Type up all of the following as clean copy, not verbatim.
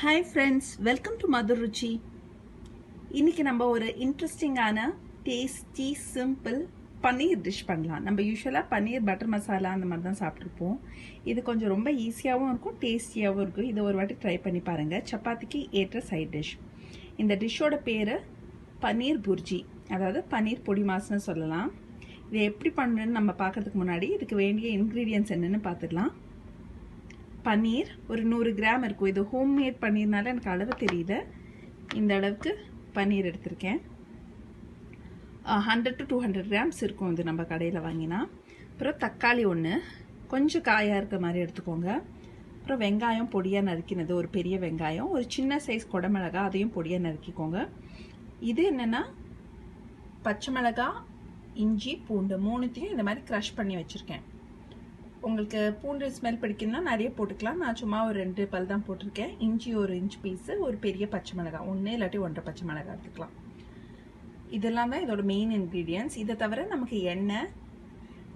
Hi friends, welcome to Madhur Ruchi. இன்றைக்கி நம்ம ஒரு இன்ட்ரெஸ்டிங்கான டேஸ்டி சிம்பிள் பன்னீர் டிஷ் பண்ணலாம். நம்ம யூஸ்வலாக பன்னீர் பட்டர் மசாலா அந்த மாதிரி தான் சாப்பிட்ருப்போம். இது கொஞ்சம் ரொம்ப ஈஸியாகவும் இருக்கும், டேஸ்டியாகவும் இருக்கும். இதை ஒரு வாட்டி ட்ரை பண்ணி பாருங்கள். சப்பாத்திக்கு ஏற்ற சைட் டிஷ். இந்த டிஷ்ஷோட பேர் பன்னீர் புர்ஜி, அதாவது பன்னீர் பொடி மாசுன்னு சொல்லலாம். இதை எப்படி பண்ணுறதுன்னு நம்ம பார்க்கறதுக்கு முன்னாடி இதுக்கு வேண்டிய இன்க்ரீடியன்ட்ஸ் என்னென்னு பார்த்துக்கலாம். பன்னீர் ஒரு 100 கிராம் இருக்கும். இது ஹோம்மேட் பன்னீர்னால எனக்கு அளவு தெரியல. இந்த அளவுக்கு பன்னீர் எடுத்திருக்கேன். 100 to 200 கிராம்ஸ் இருக்கும் இது நம்ம கடையில் வாங்கினா. அப்புறம் தக்காளி ஒன்று கொஞ்சம் காயாக இருக்கிற மாதிரி எடுத்துக்கோங்க. அப்புறம் வெங்காயம் பொடியாக நறுக்கினது, ஒரு பெரிய வெங்காயம், ஒரு சின்ன சைஸ் குடமிளகா அதையும் பொடியாக நறுக்கிக்கோங்க. இது என்னென்னா பச்சை மிளகா, இஞ்சி, பூண்டு மூணுத்தையும் இந்த மாதிரி க்ரஷ் பண்ணி வச்சுருக்கேன். உங்களுக்கு பூண்டு ஸ்மெல் பிடிக்குன்னா நிறைய போட்டுக்கலாம். நான் சும்மா ஒரு 2 பல் தான் போட்டிருக்கேன். இஞ்சி ஒரு இன்ச் பீஸு, ஒரு பெரிய பச்சை மிளகாய், 1 இல்லாட்டி 1.5 பச்சை மிளகாய் எடுத்துக்கலாம். இதெல்லாம் தான் இதோட மெயின் இன்க்ரீடியன்ட்ஸ். இதை தவிர நமக்கு எண்ணெய்,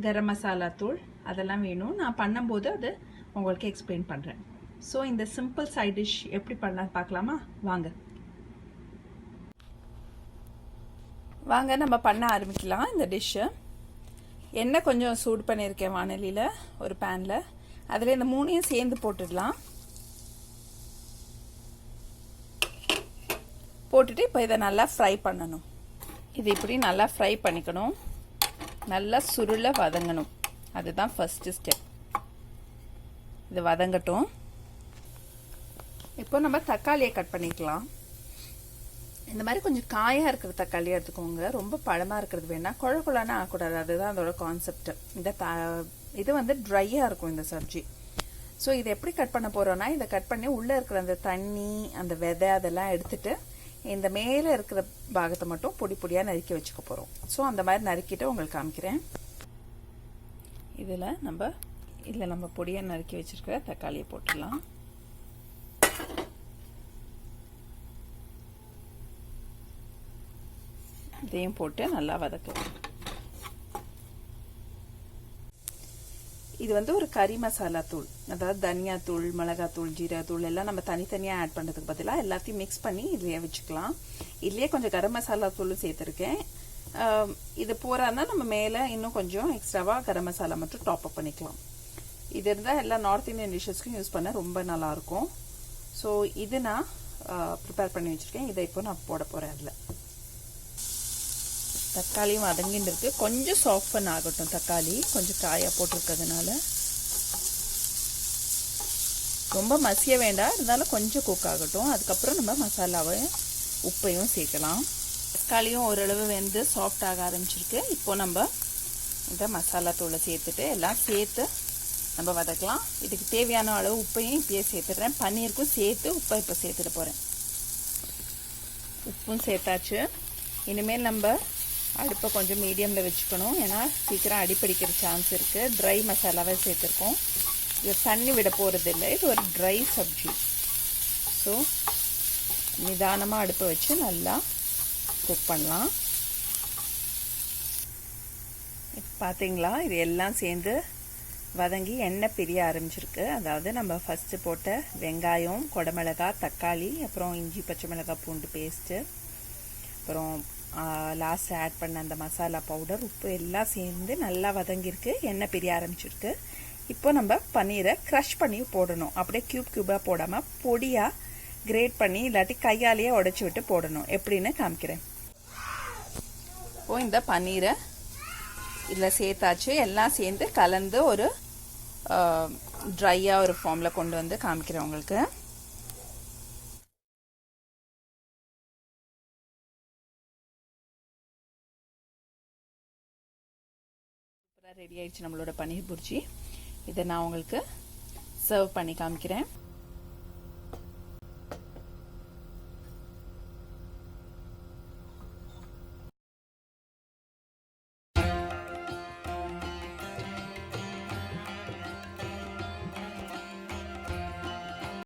கரம் மசாலா தூள் அதெல்லாம் வேணும். நான் பண்ணும்போது அது உங்களுக்கு எக்ஸ்பிளைன் பண்ணுறேன். ஸோ இந்த சிம்பிள் சைட் டிஷ் எப்படி பண்ணலாம் பார்க்கலாமா? வாங்க நம்ம பண்ண ஆரம்பிக்கலாம் இந்த டிஷ்ஷு. எண்ணெய் கொஞ்சம் சூடு பண்ணியிருக்கேன் வானலியில், ஒரு பேனில். அதில் இந்த 3ஐயும் சேர்ந்து போட்டுடலாம். போட்டுட்டு இப்போ இதை நல்லா ஃப்ரை பண்ணணும். இது இப்படி நல்லா ஃப்ரை பண்ணிக்கணும், நல்லா சுருள வதங்கணும். அதுதான் ஃபஸ்ட்டு ஸ்டெப். இது வதங்கட்டும். இப்போ நம்ம தக்காளியை கட் பண்ணிக்கலாம். இந்த மாதிரி கொஞ்சம் காயாக இருக்கிற தக்காளியாக எடுத்துக்கோங்க. ரொம்ப பழமாக இருக்கிறது வேணால், குழக்குழான்னு ஆகக்கூடாது. அதுதான் அதோட கான்செப்ட். இது வந்து ட்ரையாக இருக்கும் இந்த சப்ஜி. ஸோ இதை எப்படி கட் பண்ண போகிறோன்னா, இதை கட் பண்ணி உள்ளே இருக்கிற அந்த தண்ணி, அந்த விதை அதெல்லாம் எடுத்துட்டு இந்த மேலே இருக்கிற பாகத்தை மட்டும் பொடி பொடியாக நறுக்கி வச்சுக்க போகிறோம். ஸோ அந்த மாதிரி நறுக்கிட்டு உங்களுக்கு காமிக்கிறேன். இதில் நம்ம பொடியாக நறுக்கி வச்சுருக்கிற தக்காளியை போட்டுடலாம். இதையும் போட்டு நல்லா வதக்கலாம். இது வந்து ஒரு கறி மசாலா தூள், அதாவது தனியா தூள், மிளகாத்தூள், ஜீரகத்தூள் எல்லாம் நம்ம தனித்தனியாக ஆட் பண்ணுறதுக்கு பதிலாக எல்லாத்தையும் மிக்ஸ் பண்ணி இதுலேயே வச்சுக்கலாம். இதுலேயே கொஞ்சம் கரம் மசாலா தூள் சேர்த்துருக்கேன். இது போறான்னா நம்ம மேலே இன்னும் கொஞ்சம் எக்ஸ்ட்ராவாக கரம் மசாலா மட்டும் டாப் அப் பண்ணிக்கலாம். இது இருந்தால் எல்லா நார்த் இந்தியன் டிஷ்ஷஸ்க்கும் யூஸ் பண்ண ரொம்ப நல்லாயிருக்கும். ஸோ இது நான் ப்ரிப்பேர் பண்ணி வச்சுருக்கேன். இதை இப்போ நான் போட போகிறேன். அதில் தக்காளியும் வதங்கின்னு இருக்கு. கொஞ்சம் சாஃப்டன் ஆகட்டும். தக்காளி கொஞ்சம் காயாக போட்டிருக்கிறதுனால ரொம்ப மசிய வேண்டாம், இருந்தாலும் கொஞ்சம் குக் ஆகட்டும். அதுக்கப்புறம் நம்ம மசாலாவை உப்பையும் சேர்க்கலாம். தக்காளியும் ஓரளவு வெந்து சாஃப்ட் ஆக ஆரம்பிச்சிருக்கு. இப்போ நம்ம இந்த மசாலா தூளை சேர்த்துட்டு எல்லாம் சேர்த்து நம்ம வதக்கலாம். இதுக்கு தேவையான அளவு உப்பையும் இப்பயே சேர்த்துடுறேன். பன்னீருக்கும் சேர்த்து உப்பை இப்போ சேர்த்துட்டு போகிறேன். உப்பும் சேர்த்தாச்சு. இனிமேல் நம்ம அடுப்பை கொஞ்சம் மீடியமில் வச்சுக்கணும், ஏன்னா சீக்கிரம் அடிப்பிடிக்கிற சான்ஸ் இருக்குது. ட்ரை மசாலாவே சேர்த்துருக்கோம். இது தண்ணி விட போகிறது இல்லை. இது ஒரு ட்ரை சப்ஜி. ஸோ நிதானமாக அடுப்பை வச்சு நல்லா குக் பண்ணலாம். இப்போ பார்த்தீங்களா, இது எல்லாம் சேர்ந்து வதங்கி எண்ணெய் பிரிய ஆரம்பிச்சிருக்கு. அதாவது நம்ம ஃபஸ்ட்டு போட்ட வெங்காயம், குடமிளகாய், தக்காளி, அப்புறம் இஞ்சி, பச்சை மிளகாய், பூண்டு பேஸ்ட்டு, அப்புறம் லாஸ்ட் ஆட் பண்ண அந்த மசாலா பவுடர், உப்பு எல்லாம் சேர்ந்து நல்லா வதங்கியிருக்கு. எண்ணெய் பிரிய ஆரம்பிச்சிருக்கு. இப்போ நம்ம பன்னீரை க்ரஷ் பண்ணி போடணும். அப்படியே க்யூபாக போடாமல் பொடியாக கிரேட் பண்ணி இல்லாட்டி கையாலேயே உடைச்சி விட்டு போடணும். எப்படின்னு காமிக்கிறேன். இப்போ இந்த பன்னீரை இதில் சேர்த்தாச்சு. எல்லாம் சேர்ந்து கலந்து ஒரு ட்ரையாக ஒரு ஃபார்மில் கொண்டு வந்து காமிக்கிறேன் உங்களுக்கு. ரெடி ஆயிடுச்சு நம்மளோட பன்னீர் புர்ஜி. இதை நான் உங்களுக்கு சர்வ் பண்ணி காமிக்கிறேன்.